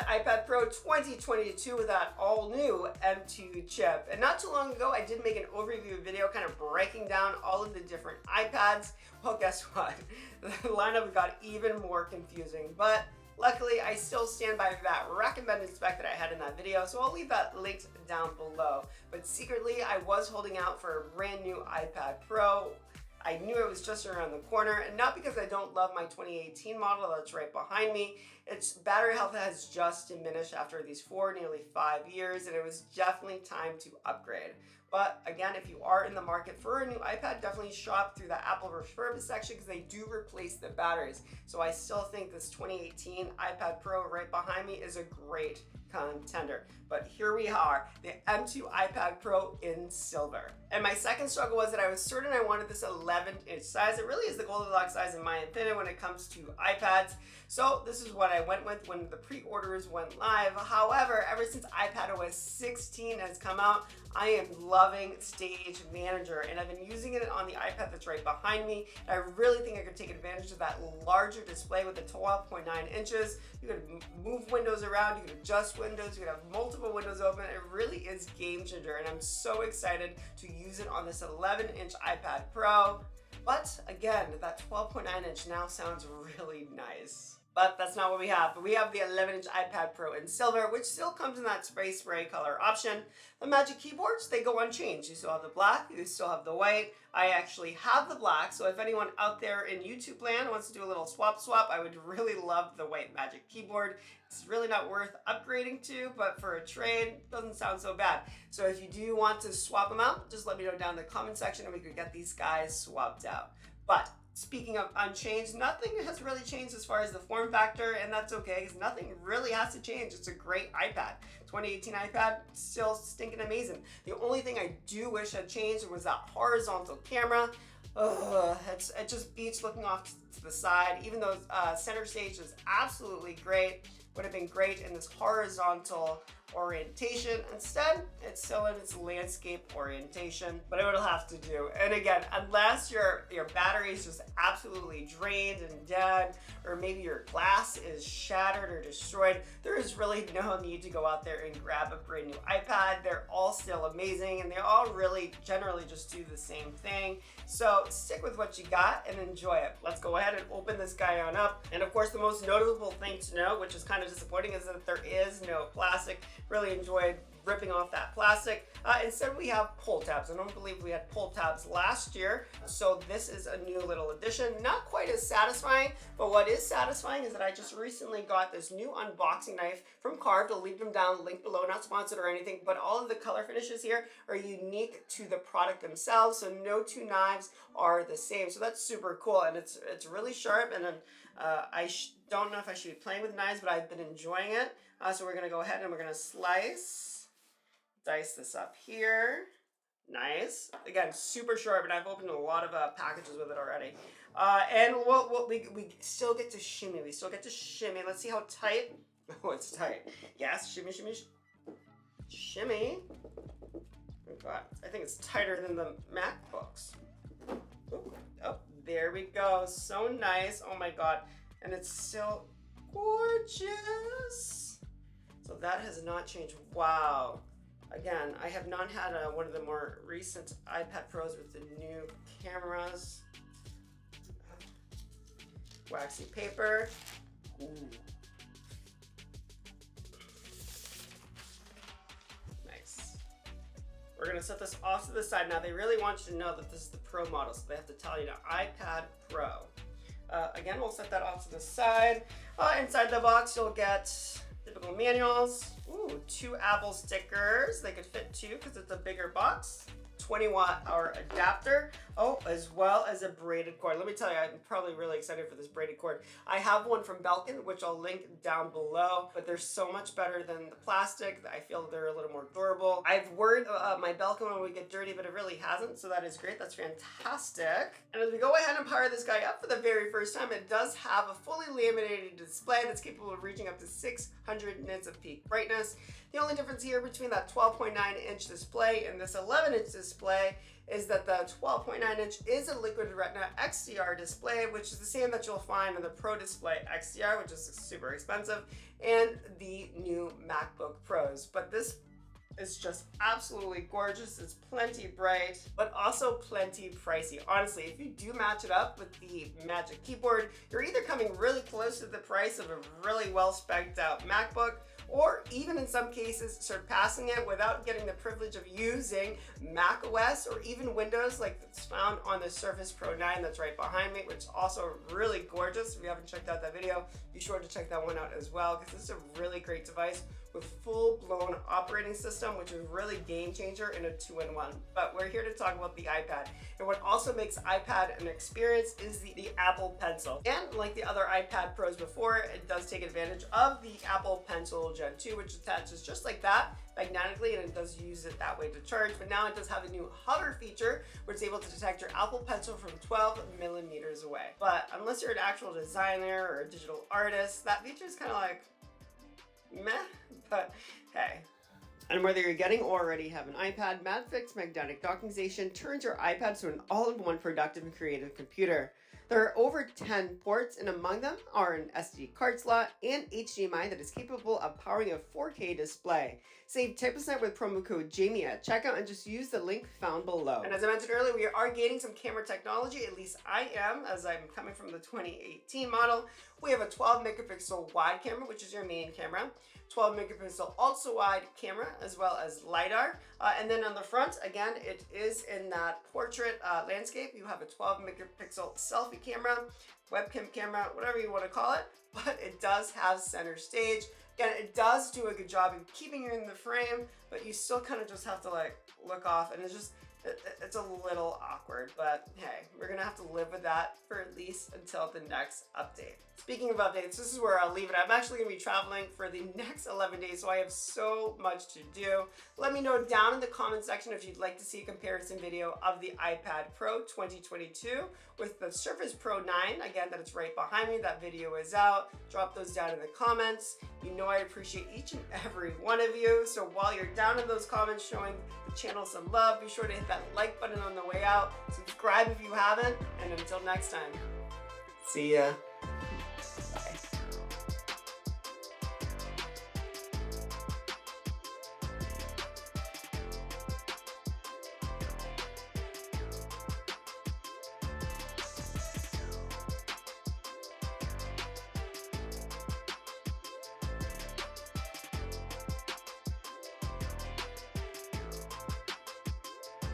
iPad Pro 2022 with that all new M2 chip. And not too long ago, I did make an overview video kind of breaking down all of the different iPads. Well, guess what? The lineup got even more confusing, but luckily, I still stand by that recommended spec that I had in that video, so I'll leave that linked down below. But secretly, I was holding out for a brand new iPad Pro. I knew it was just around the corner, and not because I don't love my 2018 model that's right behind me. Its battery health has just diminished after these nearly 5 years, and it was definitely time to upgrade. But again, if you are in the market for a new iPad, definitely shop through the Apple refurbished section because they do replace the batteries. So I still think this 2018 iPad Pro right behind me is a great contender. But here we are, the M2 iPad Pro in silver. And my second struggle was that I was certain I wanted this 11-inch size. It really is the Goldilocks size in my opinion when it comes to iPads. So this is what I went with when the pre-orders went live. However, ever since iPadOS 16 has come out, I am loving Stage Manager, and I've been using it on the iPad that's right behind me. I really think I could take advantage of that larger display with the 12.9 inches. You could move windows around, you could adjust windows, you could have multiple windows open. It really is game changer, and I'm so excited to use it on this 11-inch iPad Pro. But again, that 12.9 inch now sounds really nice. But that's not what we have. But we have the 11-inch iPad Pro in silver, which still comes in that space gray color option. The Magic Keyboards, they go unchanged. You still have the black, you still have the white. I actually have the black, so if anyone out there in YouTube land wants to do a little swap, I would really love the white Magic Keyboard. It's really not worth upgrading to, but for a trade, doesn't sound so bad. So if you do want to swap them out, just let me know down in the comment section and we could get these guys swapped out. But speaking of unchanged, nothing has really changed as far as the form factor, and that's okay because nothing really has to change. It's a great iPad. 2018 iPad, still stinking amazing. The only thing I do wish had changed was that horizontal camera. It just beats looking off to the side, even though center stage is absolutely great. Would have been great in this horizontal orientation. Instead, it's still in its landscape orientation, but it would have to do. And again, unless your battery is just absolutely drained and dead, or maybe your glass is shattered or destroyed, there is really no need to go out there and grab a brand new iPad. They're all still amazing, and they all really generally just do the same thing. So stick with what you got and enjoy it. Let's go ahead and open this guy on up. And of course, the most notable thing to know, which is kind of disappointing, is that there is no plastic. Really enjoyed ripping off that plastic. Instead, we have pull tabs. I don't believe we had pull tabs last year, so this is a new little addition. Not quite as satisfying, but what is satisfying is that I just recently got this new unboxing knife from Carved. I'll leave them down, link below, not sponsored or anything, but all of the color finishes here are unique to the product themselves, so no two knives are the same. So that's super cool, and it's really sharp, and then I don't know if I should be playing with knives, but I've been enjoying it. So we're gonna go ahead and we're gonna dice this up here. Nice. Again, super sharp, and I've opened a lot of packages with it already. And we still get to shimmy. We still get to shimmy. Let's see how tight. Oh, it's tight. Yes, shimmy, shimmy, shimmy. Oh God, I think it's tighter than the MacBooks. Ooh. Oh, there we go. So nice. Oh my God. And it's still gorgeous. So that has not changed. Wow. Again, I have not had one of the more recent iPad Pros with the new cameras. Waxy paper. Ooh. Nice. We're gonna set this off to the side. Now they really want you to know that this is the Pro model, so they have to tell you the iPad Pro. Again, we'll set that off to the side. Inside the box, you'll get typical manuals. Ooh, 2 Apple stickers. They could fit 2 because it's a bigger box. 20-watt-hour adapter. Oh, as well as a braided cord. Let me tell you, I'm probably really excited for this braided cord. I have one from Belkin, which I'll link down below, but they're so much better than the plastic. I feel they're a little more durable. I've worried my Belkin one would get dirty, but it really hasn't, so that is great. That's fantastic. And as we go ahead and power this guy up for the very first time, it does have a fully laminated display that's capable of reaching up to 600 nits of peak brightness. The only difference here between that 12.9-inch display and this 11-inch display display is that the 12.9-inch is a liquid retina XDR display, which is the same that you'll find on the Pro Display XDR, which is super expensive, and the new MacBook Pros. But this is just absolutely gorgeous. It's plenty bright, but also plenty pricey. Honestly, if you do match it up with the Magic Keyboard, you're either coming really close to the price of a really well spec'd out MacBook, or even in some cases surpassing it without getting the privilege of using Mac OS or even Windows like it's found on the Surface Pro 9 that's right behind me, which is also really gorgeous. If you haven't checked out that video, be sure to check that one out as well, because this is a really great device with full-blown operating system, which is really game changer in a 2-in-1. But we're here to talk about the iPad. And what also makes iPad an experience is the Apple Pencil. And like the other iPad Pros before, it does take advantage of the Apple Pencil Gen 2, which attaches just like that magnetically, and it does use it that way to charge. But now it does have a new hover feature, which is able to detect your Apple Pencil from 12 millimeters away. But unless you're an actual designer or a digital artist, that feature is kind of like meh, but hey. And whether you're getting or already have an iPad, MagFix Magnetic Docking Station turns your iPad to an all-in-one productive and creative computer. There are over 10 ports, and among them are an SD card slot and HDMI that is capable of powering a 4K display. Save 10% with promo code Jamie at checkout and just use the link found below. And as I mentioned earlier, we are gaining some camera technology, at least I am, as I'm coming from the 2018 model. We have a 12 megapixel wide camera, which is your main camera, 12 megapixel ultra wide camera, as well as LiDAR. And then on the front, again, it is in that portrait landscape. You have a 12 megapixel selfie camera, webcam camera, whatever you want to call it, but it does have center stage. Again, it does do a good job in keeping you in the frame, but you still kind of just have to like look off, and it's a little awkward, but hey, we're gonna have to live with that for at least until the next update. Speaking of updates, this is where I'll leave it. I'm actually gonna be traveling for the next 11 days, so I have so much to do. Let me know down in the comment section if you'd like to see a comparison video of the iPad Pro 2022 with the Surface Pro 9. Again, that it's right behind me. That video is out. Drop those down in the comments. You know I appreciate each and every one of you. So while you're down in those comments showing the channel some love, be sure to hit that like button on the way out. Subscribe if you haven't. And until next time, see ya.